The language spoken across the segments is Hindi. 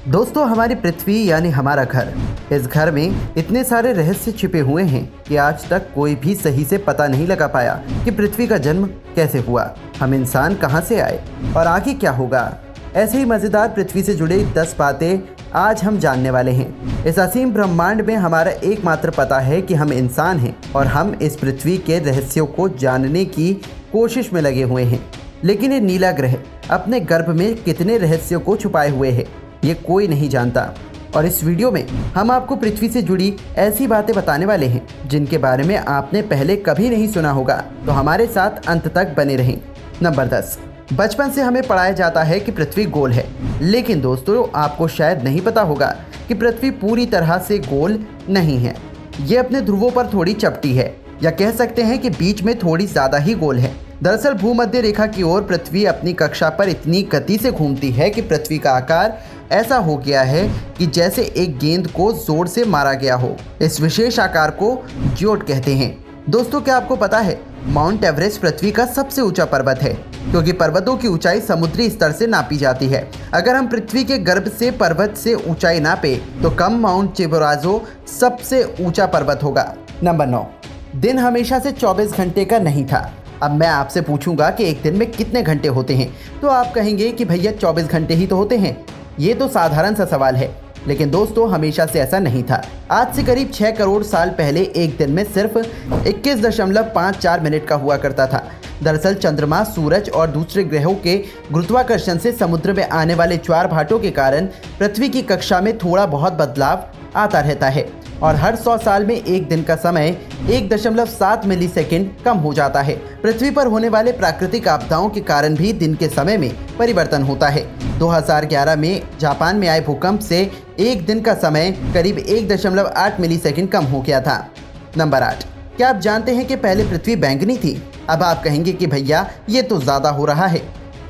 दोस्तों, हमारी पृथ्वी यानी हमारा घर, इस घर में इतने सारे रहस्य छिपे हुए हैं कि आज तक कोई भी सही से पता नहीं लगा पाया कि पृथ्वी का जन्म कैसे हुआ, हम इंसान कहां से आए और आगे क्या होगा। ऐसे ही मज़ेदार पृथ्वी से जुड़े 10 बातें आज हम जानने वाले हैं। इस असीम ब्रह्मांड में हमारा एकमात्र पता है कि हम इंसान हैं और हम इस पृथ्वी के रहस्यों को जानने की कोशिश में लगे हुए हैं। लेकिन ये नीला ग्रह अपने गर्भ में कितने रहस्यों को छुपाए हुए है, ये कोई नहीं जानता। और इस वीडियो में हम आपको पृथ्वी से जुड़ी ऐसी बातें बताने वाले हैं जिनके बारे में आपने पहले कभी नहीं सुना होगा, तो हमारे साथ अंत तक बने रहें। नंबर 10। बचपन से हमें पढ़ाया जाता है कि पृथ्वी गोल है, लेकिन दोस्तों आपको शायद नहीं पता होगा कि पृथ्वी पूरी तरह से गोल नहीं है। ये अपने ध्रुवों पर थोड़ी चपटी है, या कह सकते हैं कि बीच में थोड़ी ज़्यादा ही गोल है। दरअसल भूमध्य रेखा की ओर पृथ्वी अपनी कक्षा पर इतनी गति से घूमती है कि पृथ्वी का आकार ऐसा हो गया है कि जैसे एक गेंद को जोर से मारा गया हो। इस विशेष आकार को जियोट कहते हैं। दोस्तों, क्या आपको पता है माउंट एवरेस्ट पृथ्वी का सबसे ऊंचा पर्वत है, क्योंकि पर्वतों की ऊंचाई समुद्री स्तर से नापी जाती है। अगर हम पृथ्वी के गर्भ से पर्वत से ऊंचाई नापे तो कम माउंट चिबोराजो सबसे ऊंचा पर्वत होगा। नंबर 9। दिन हमेशा से 24 घंटे का नहीं था। अब मैं आपसे पूछूंगा कि एक दिन में कितने घंटे होते हैं, तो आप कहेंगे कि भैया 24 घंटे ही तो होते हैं। ये तो साधारण सा सवाल है, लेकिन दोस्तों हमेशा से ऐसा नहीं था। आज से करीब 6 करोड़ साल पहले एक दिन में सिर्फ 21.54 मिनट का हुआ करता था। दरअसल चंद्रमा, सूरज और दूसरे ग्रहों के गुरुत्वाकर्षण से समुद्र में आने वाले ज्वार भाटों के कारण पृथ्वी की कक्षा में थोड़ा बहुत बदलाव आता रहता है और हर 100 साल में एक दिन का समय 1.7 मिलीसेकंड कम हो जाता है। पृथ्वी पर होने वाले प्राकृतिक आपदाओं के कारण भी दिन के समय में परिवर्तन होता है। 2011 में जापान में आए भूकंप से एक दिन का समय करीब 1.8 मिलीसेकंड कम हो गया था। नंबर 8। क्या आप जानते हैं कि पहले पृथ्वी बैंगनी थी? अब आप कहेंगे कि भैया ये तो ज़्यादा हो रहा है।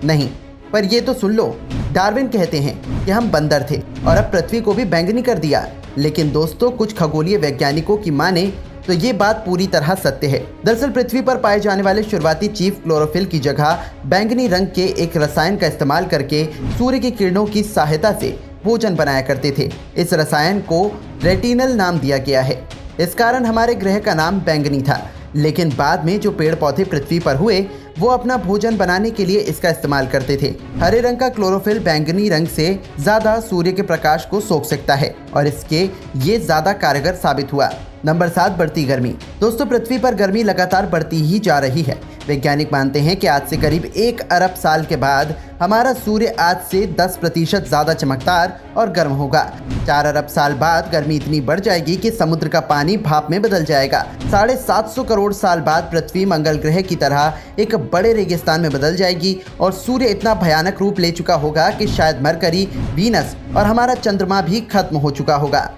नहीं, पर ये तो सुन लो, डार्विन कहते हैं कि हम बंदर थे और अब पृथ्वी को भी बैंगनी कर दिया। लेकिन दोस्तों कुछ खगोलीय वैज्ञानिकों की माने तो ये बात पूरी तरह सत्य है। दरअसल पृथ्वी पर पाए जाने वाले शुरुआती चीफ क्लोरोफिल की जगह बैंगनी रंग के एक रसायन का इस्तेमाल करके सूर्य की किरणों की सहायता से भोजन बनाया करते थे। इस रसायन को रेटिनल नाम दिया गया है। इस कारण हमारे ग्रह का नाम बैंगनी था। लेकिन बाद में जो पेड़ पौधे पृथ्वी पर हुए वो अपना भोजन बनाने के लिए इसका इस्तेमाल करते थे। हरे रंग का क्लोरोफिल बैंगनी रंग से ज़्यादा सूर्य के प्रकाश को सोख सकता है और इसके ये ज़्यादा कारगर साबित हुआ। नंबर 7। बढ़ती गर्मी। दोस्तों पृथ्वी पर गर्मी लगातार बढ़ती ही जा रही है। वैज्ञानिक मानते हैं कि आज से करीब 1 अरब साल के बाद हमारा सूर्य आज से 10% ज़्यादा चमकदार और गर्म होगा। 4 अरब साल बाद गर्मी इतनी बढ़ जाएगी कि समुद्र का पानी भाप में बदल जाएगा। 750 करोड़ साल बाद पृथ्वी मंगल ग्रह की तरह एक बड़े रेगिस्तान में बदल जाएगी और सूर्य इतना भयानक रूप ले चुका होगा कि शायद मरकरी, वीनस और हमारा चंद्रमा भी खत्म हो चुका होगा।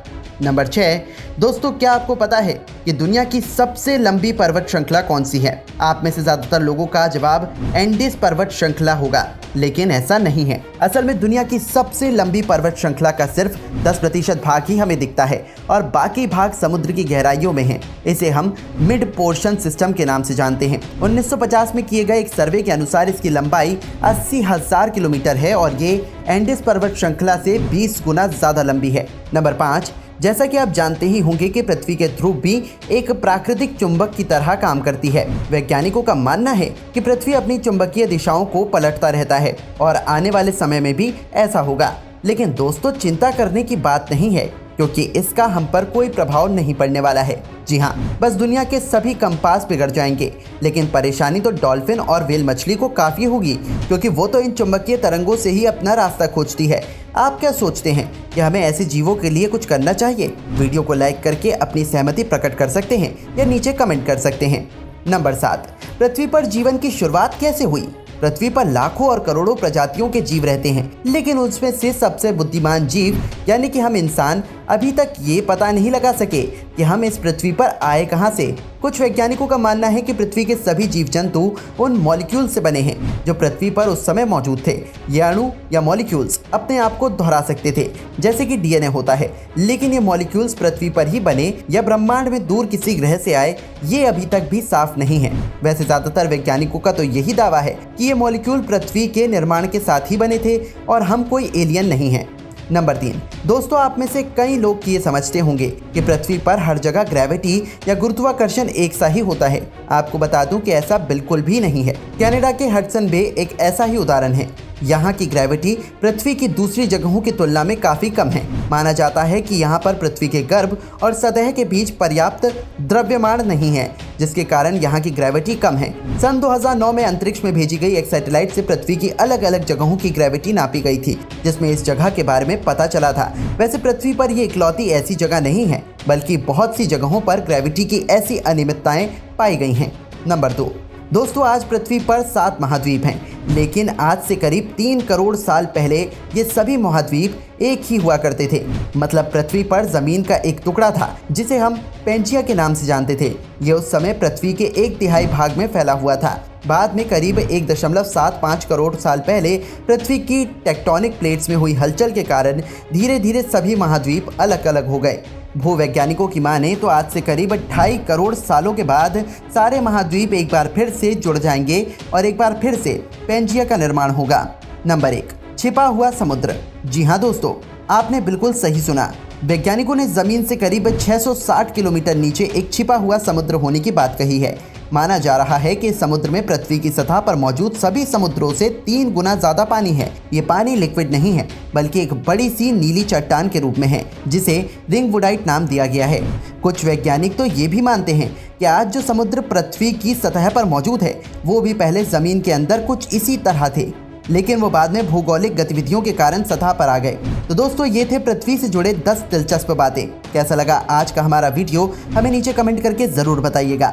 नंबर 6। दोस्तों क्या आपको पता है कि दुनिया की सबसे लंबी पर्वत श्रृंखला कौन सी है? आप में से ज़्यादातर लोगों का जवाब एंडीज पर्वत श्रृंखला होगा, लेकिन ऐसा नहीं है। असल में दुनिया की सबसे लंबी पर्वत श्रृंखला का सिर्फ 10% भाग ही हमें दिखता है और बाकी भाग समुद्र की गहराइयों में है। इसे हम मिड पोर्शन सिस्टम के नाम से जानते हैं। 1950 में किए गए एक सर्वे के अनुसार इसकी लंबाई 80,000 किलोमीटर है और ये एंडीज पर्वत श्रृंखला से 20 गुना ज़्यादा लंबी है। नंबर 5। जैसा कि आप जानते ही होंगे कि पृथ्वी के ध्रुव भी एक प्राकृतिक चुंबक की तरह काम करती है। वैज्ञानिकों का मानना है कि पृथ्वी अपनी चुंबकीय दिशाओं को पलटता रहता है और आने वाले समय में भी ऐसा होगा। लेकिन दोस्तों चिंता करने की बात नहीं है, क्योंकि इसका हम पर कोई प्रभाव नहीं पड़ने वाला है। जी हाँ, बस दुनिया के सभी कंपास बिगड़ जाएंगे। लेकिन परेशानी तो डॉल्फिन और व्हेल मछली को काफ़ी होगी, क्योंकि वो तो इन चुंबकीय तरंगों से ही अपना रास्ता खोजती है। आप क्या सोचते हैं कि हमें ऐसे जीवों के लिए कुछ करना चाहिए? वीडियो को लाइक करके अपनी सहमति प्रकट कर सकते हैं या नीचे कमेंट कर सकते हैं। नंबर 7। पृथ्वी पर जीवन की शुरुआत कैसे हुई? पृथ्वी पर लाखों और करोड़ों प्रजातियों के जीव रहते हैं, लेकिन उसमें से सबसे बुद्धिमान जीव यानी कि हम इंसान अभी तक ये पता नहीं लगा सके कि हम इस पृथ्वी पर आए कहाँ से। कुछ वैज्ञानिकों का मानना है कि पृथ्वी के सभी जीव जंतु उन मॉलिक्यूल से बने हैं जो पृथ्वी पर उस समय मौजूद थे। ये अणु या मॉलिक्यूल्स अपने आप को दोहरा सकते थे, जैसे कि डीएनए होता है, लेकिन ये मॉलिक्यूल्स पृथ्वी पर ही बने या ब्रह्मांड में दूर किसी ग्रह से आए, ये अभी तक भी साफ नहीं है। वैसे ज़्यादातर वैज्ञानिकों का तो यही दावा है कि ये मॉलिक्यूल पृथ्वी के निर्माण के साथ ही बने थे और हम कोई एलियन नहीं हैं। नंबर 3, दोस्तों आप में से कई लोग ये समझते होंगे कि पृथ्वी पर हर जगह ग्रेविटी या गुरुत्वाकर्षण एक सा ही होता है। आपको बता दूं कि ऐसा बिल्कुल भी नहीं है। कनाडा के हडसन बे एक ऐसा ही उदाहरण है। यहाँ की ग्रेविटी पृथ्वी की दूसरी जगहों की तुलना में काफी कम है। माना जाता है कि यहाँ पर पृथ्वी के गर्भ और सतह के बीच पर्याप्त द्रव्यमान नहीं है, जिसके कारण यहाँ की ग्रेविटी कम है। सन 2009 में अंतरिक्ष में भेजी गई एक सैटेलाइट से पृथ्वी की अलग अलग जगहों की ग्रेविटी नापी गई थी, जिसमें इस जगह के बारे में पता चला था। वैसे पृथ्वी पर ये इकलौती ऐसी जगह नहीं है, बल्कि बहुत सी जगहों पर ग्रेविटी की ऐसी अनियमितताएं पाई गई हैं। नंबर 2, दोस्तों आज पृथ्वी पर 7 महाद्वीप हैं, लेकिन आज से करीब 3 करोड़ साल पहले ये सभी महाद्वीप एक ही हुआ करते थे। मतलब पृथ्वी पर जमीन का एक टुकड़ा था जिसे हम पेंजिया के नाम से जानते थे। ये उस समय पृथ्वी के 1/3 भाग में फैला हुआ था। बाद में करीब 1.75 करोड़ साल पहले पृथ्वी की टेक्टोनिक प्लेट्स में हुई हलचल के कारण धीरे धीरे सभी महाद्वीप अलग अलग हो गए। भूवैज्ञानिकों की माने तो आज से करीब 2.5 करोड़ सालों के बाद सारे महाद्वीप एक बार फिर से जुड़ जाएंगे और एक बार फिर से पेंजिया का निर्माण होगा। नंबर 1, छिपा हुआ समुद्र। जी हाँ दोस्तों, आपने बिल्कुल सही सुना। वैज्ञानिकों ने जमीन से करीब 660 किलोमीटर नीचे एक छिपा हुआ समुद्र होने की बात कही है। माना जा रहा है कि समुद्र में पृथ्वी की सतह पर मौजूद सभी समुद्रों से 3 गुना ज्यादा पानी है। ये पानी लिक्विड नहीं है, बल्कि एक बड़ी सी नीली चट्टान के रूप में है, जिसे रिंगवुडाइट नाम दिया गया है। कुछ वैज्ञानिक तो ये भी मानते हैं कि आज जो समुद्र पृथ्वी की सतह पर मौजूद है, वो भी पहले जमीन के अंदर कुछ इसी तरह थे, लेकिन वो बाद में भौगोलिक गतिविधियों के कारण सतह पर आ गए। तो दोस्तों ये थे पृथ्वी से जुड़े 10 दिलचस्प बातें। कैसा लगा आज का हमारा वीडियो, हमें नीचे कमेंट करके ज़रूर बताइएगा।